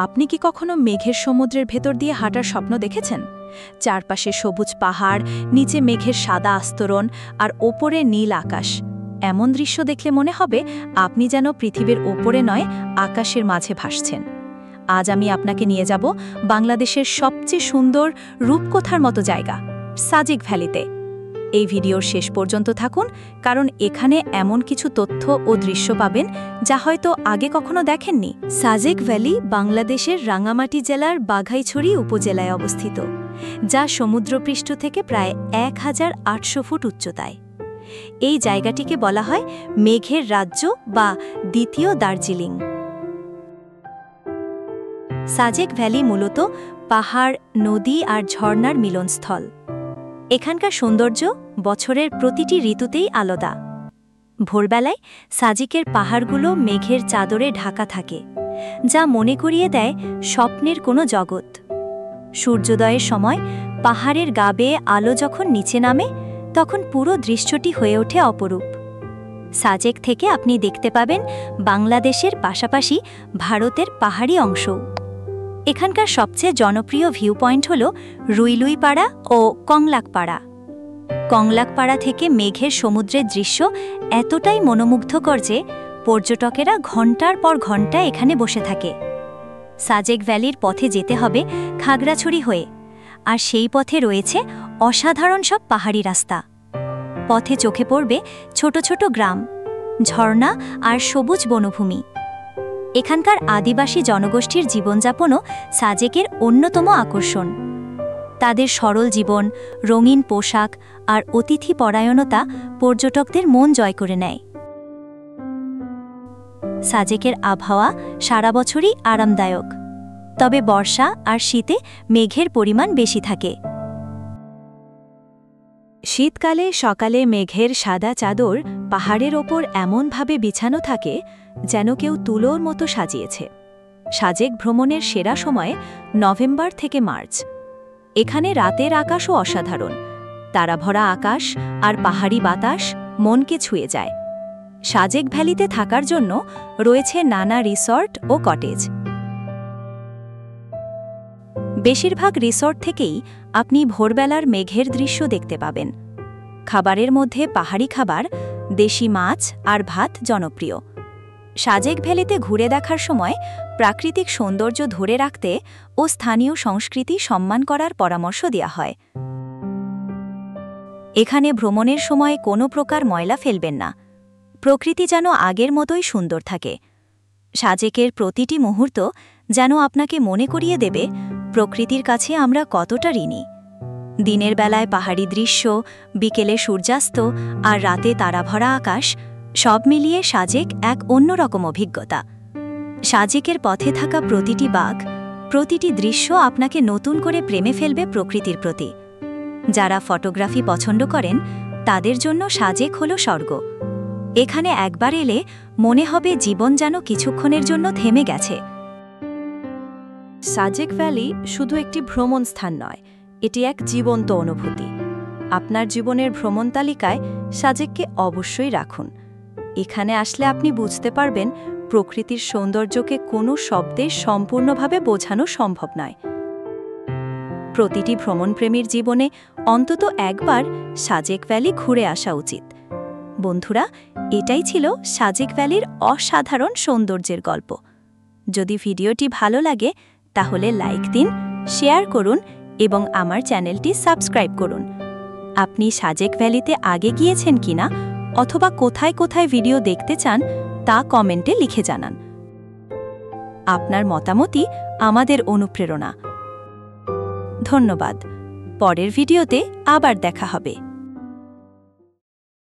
আপনি কি কখনো মেঘের সমুদ্রের ভেতর দিয়ে হাঁটার স্বপ্ন দেখেছেন? চারপাশে সবুজ পাহাড়, নিচে মেঘের সাদা আস্তরণ আর ওপরে নীল আকাশ। এমন দৃশ্য দেখলে মনে হবে আপনি যেন পৃথিবীর ওপরে নয়, আকাশের মাঝে ভাসছেন। আজ আমি আপনাকে নিয়ে যাব বাংলাদেশের সবচেয়ে সুন্দর রূপকথার মতো জায়গা, সাজেক ভ্যালিতে। এই ভিডিওর শেষ পর্যন্ত থাকুন, কারণ এখানে এমন কিছু তথ্য ও দৃশ্য পাবেন যা হয়তো আগে কখনো দেখেননি। সাজেক ভ্যালি বাংলাদেশের রাঙ্গামাটি জেলার বাঘাইছড়ি উপজেলায় অবস্থিত, যা সমুদ্রপৃষ্ঠ থেকে প্রায় ১,৮০০ ফুট উচ্চতায়। এই জায়গাটিকে বলা হয় মেঘের রাজ্য বা দ্বিতীয় দার্জিলিং। সাজেক ভ্যালি মূলত পাহাড়, নদী আর ঝর্ণার মিলনস্থল। এখানকার সৌন্দর্য বছরের প্রতিটি ঋতুতেই আলাদা। ভোরবেলায় সাজেকের পাহাড়গুলো মেঘের চাদরে ঢাকা থাকে, যা মনে করিয়ে দেয় স্বপ্নের কোনো জগৎ। সূর্যোদয়ের সময় পাহাড়ের গা বেয়ে আলো যখন নিচে নামে, তখন পুরো দৃশ্যটি হয়ে ওঠে অপরূপ। সাজেক থেকে আপনি দেখতে পাবেন বাংলাদেশের পাশাপাশি ভারতের পাহাড়ি অংশও। এখানকার সবচেয়ে জনপ্রিয় ভিউ পয়েন্ট হল রুইলুইপাড়া ও কংলাকপাড়া। কংলাকপাড়া থেকে মেঘের সমুদ্রের দৃশ্য এতটাই মনোমুগ্ধকর যে পর্যটকেরা ঘণ্টার পর ঘণ্টা এখানে বসে থাকে। সাজেক ভ্যালির পথে যেতে হবে খাগড়াছড়ি হয়ে, আর সেই পথে রয়েছে অসাধারণ সব পাহাড়ি রাস্তা। পথে চোখে পড়বে ছোট ছোট গ্রাম, ঝর্ণা আর সবুজ বনভূমি। এখানকার আদিবাসী জনগোষ্ঠীর জীবনযাপনও সাজেকের অন্যতম আকর্ষণ। তাদের সরল জীবন, রঙিন পোশাক আর অতিথি পরায়ণতা পর্যটকদের মন জয় করে নেয়। সাজেকের আবহাওয়া সারা বছরই আরামদায়ক, তবে বর্ষা আর শীতে মেঘের পরিমাণ বেশি থাকে। শীতকালে সকালে মেঘের সাদা চাদর পাহাড়ের ওপর এমনভাবে বিছানো থাকে যেন কেউ তুলোর মতো সাজিয়েছে। সাজেক ভ্রমণের সেরা সময় নভেম্বর থেকে মার্চ। এখানে রাতের আকাশও অসাধারণ, তারাভরা আকাশ আর পাহাড়ি বাতাস মনকে ছুঁয়ে যায়। সাজেক ভ্যালিতে থাকার জন্য রয়েছে নানা রিসর্ট ও কটেজ। বেশিরভাগ রিসর্ট থেকেই আপনি ভোরবেলার মেঘের দৃশ্য দেখতে পাবেন। খাবারের মধ্যে পাহাড়ি খাবার, দেশি মাছ আর ভাত জনপ্রিয়। সাজেক ভ্যালিতে ঘুরে দেখার সময় প্রাকৃতিক সৌন্দর্য ধরে রাখতে ও স্থানীয় সংস্কৃতি সম্মান করার পরামর্শ দেওয়া হয়। এখানে ভ্রমণের সময় কোনো প্রকার ময়লা ফেলবেন না। প্রকৃতি যেন আগের মতোই সুন্দর থাকে। সাজেকের প্রতিটি মুহূর্ত যেন আপনাকে মনে করিয়ে দেবে প্রকৃতির কাছে আমরা কতটা ঋণী। দিনের বেলায় পাহাড়ি দৃশ্য, বিকেলে সূর্যাস্ত আর রাতে তারাভরা আকাশ, সব মিলিয়ে সাজেক এক অন্যরকম অভিজ্ঞতা। সাজেকের পথে থাকা প্রতিটি বাঘ, প্রতিটি দৃশ্য আপনাকে নতুন করে প্রেমে ফেলবে প্রকৃতির প্রতি। যারা ফটোগ্রাফি পছন্দ করেন তাদের জন্য সাজেক হল স্বর্গ। এখানে একবার এলে মনে হবে জীবন যেন কিছুক্ষণের জন্য থেমে গেছে। সাজেক ভ্যালি শুধু একটি ভ্রমণ স্থান নয়, এটি এক জীবন্ত অনুভূতি। আপনার জীবনের ভ্রমণ তালিকায় সাজেককে অবশ্যই রাখুন। এখানে আসলে আপনি বুঝতে পারবেন প্রকৃতির সৌন্দর্যকে কোনো শব্দে সম্পূর্ণভাবে বোঝানো সম্ভব নয়। প্রতিটি ভ্রমণপ্রেমীর জীবনে অন্তত একবার সাজেক ভ্যালি ঘুরে আসা উচিত। বন্ধুরা, এটাই ছিল সাজেক ভ্যালির অসাধারণ সৌন্দর্যের গল্প। যদি ভিডিওটি ভালো লাগে তাহলে লাইক দিন, শেয়ার করুন এবং আমার চ্যানেলটি সাবস্ক্রাইব করুন। আপনি সাজেক ভ্যালিতে আগে গিয়েছেন কিনা অথবা কোথায় কোথায় ভিডিও দেখতে চান তা কমেন্টে লিখে জানান। আপনার মতামতই আমাদের অনুপ্রেরণা। ধন্যবাদ। পরের ভিডিওতে আবার দেখা হবে।